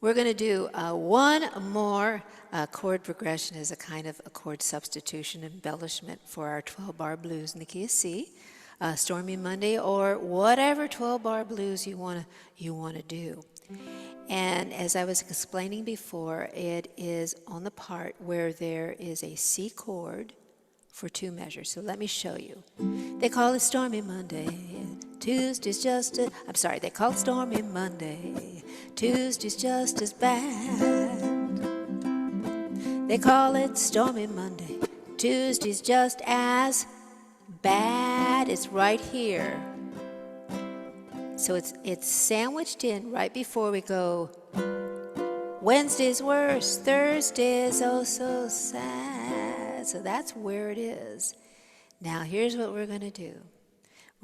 We're going to do one more chord progression as a kind of a chord substitution embellishment for our 12-bar blues in the key of C, Stormy Monday, or whatever 12-bar blues you want to do. And as I was explaining before, it is on the part where there is a C chord for 2 measures. So let me show you. They call it Stormy Monday. Tuesday's just a, I'm sorry, they call it Stormy Monday. Tuesday's just as bad. They call it Stormy Monday. Tuesday's just as bad. It's right here. So it's sandwiched in right before we go, Wednesday's worse, Thursday's oh so sad. So that's where it is. Now here's what we're going to do.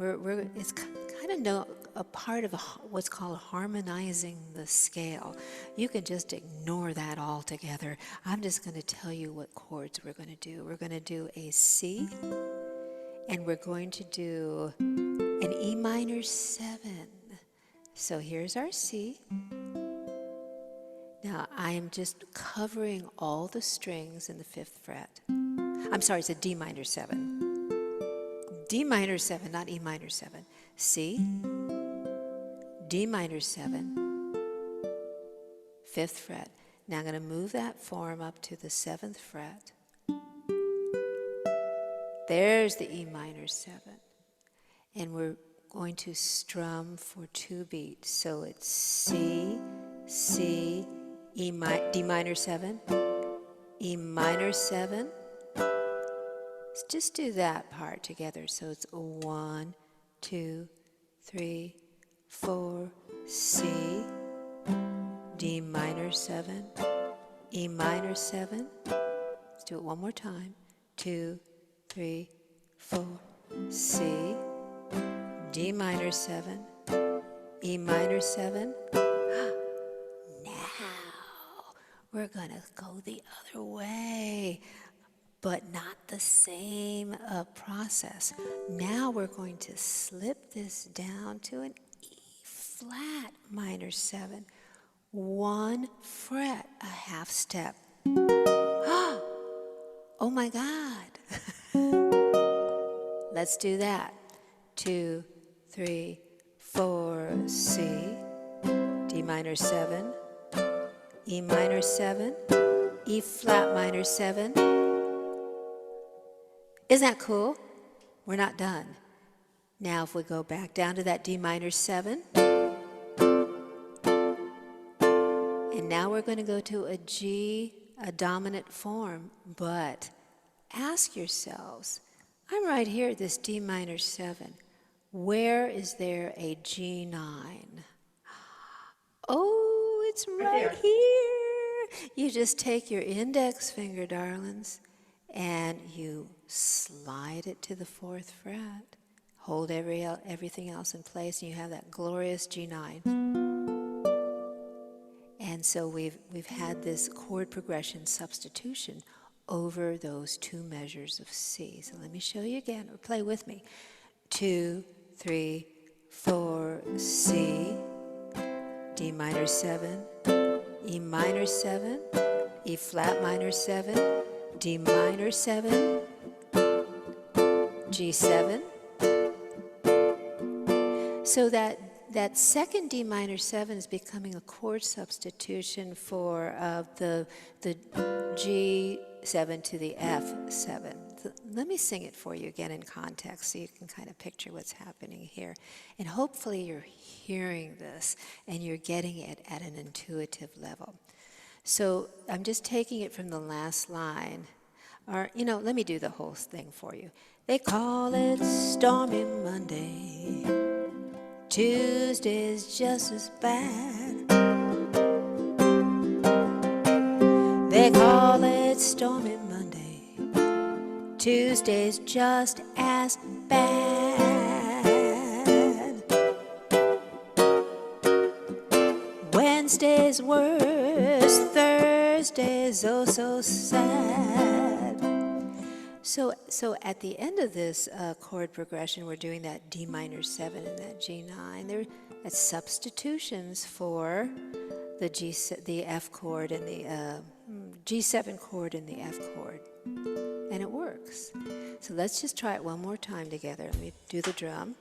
It's kind of a part of what's called harmonizing the scale. You can just ignore that altogether. I'm just going to tell you what chords we're going to do. We're going to do a C, and we're going to do an E minor 7. So here's our C. Now I am just covering all the strings in the 5th fret. I'm sorry, it's a D minor 7. D minor 7, not E minor 7. C, D minor 7, 5th fret. Now I'm going to move that form up to the 7th fret. There's the E minor 7. And we're going to strum for 2 beats. So it's C, C, D minor 7, E minor 7. Let's just do that part together. So it's 1, 2, 3, 4, C, D minor 7, E minor 7. Let's do it one more time. 2, 3, 4, C, D minor 7, E minor 7. Now we're going to go the other way, but not the same process. Now we're going to slip this down to an E flat minor 7. 1 fret, a half step. Oh my God. Let's do that. 2, 3, 4, C, D minor 7, E minor 7, E flat minor 7. Isn't that cool? We're not done. Now if we go back down to that D minor 7, and now we're going to go to a G, a dominant form, but ask yourselves, I'm right here at this D minor 7. Where is there a G9? Oh, it's right here. You just take your index finger, darlings, and you slide it to the 4th fret. Hold everything else in place, and you have that glorious G9. And so we've had this chord progression substitution over those 2 measures of C. So let me show you again, or play with me. 2, 3, 4, C, D minor 7, E minor 7, E flat minor 7, D minor 7, G7. So that second D minor 7 is becoming a chord substitution for the G7 to the F7. Let me sing it for you again in context so you can kind of picture what's happening here. And hopefully you're hearing this and you're getting it at an intuitive level. So I'm just taking it from the last line. Or, let me do the whole thing for you. They call it Stormy Monday. Tuesday's just as bad. They call it Stormy Monday. Tuesday's just as bad. Wednesday's worse, Thursday's oh so sad. So at the end of this chord progression, we're doing that D minor 7 and that G9. That's substitutions for the F chord and the G7 chord and the F chord. And it works. So let's just try it one more time together. Let me do the drum.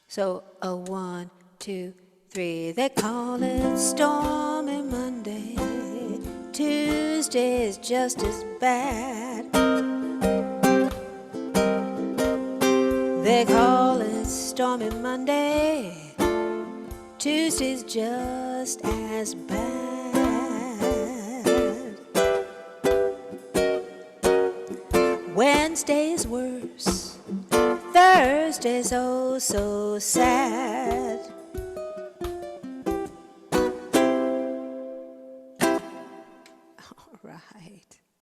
So a 1, 2, 3. They call it Stormy Monday. Tuesday is just as bad. They call it Stormy Monday. Tuesday's just as bad. Wednesday's worse. Thursday's oh so sad.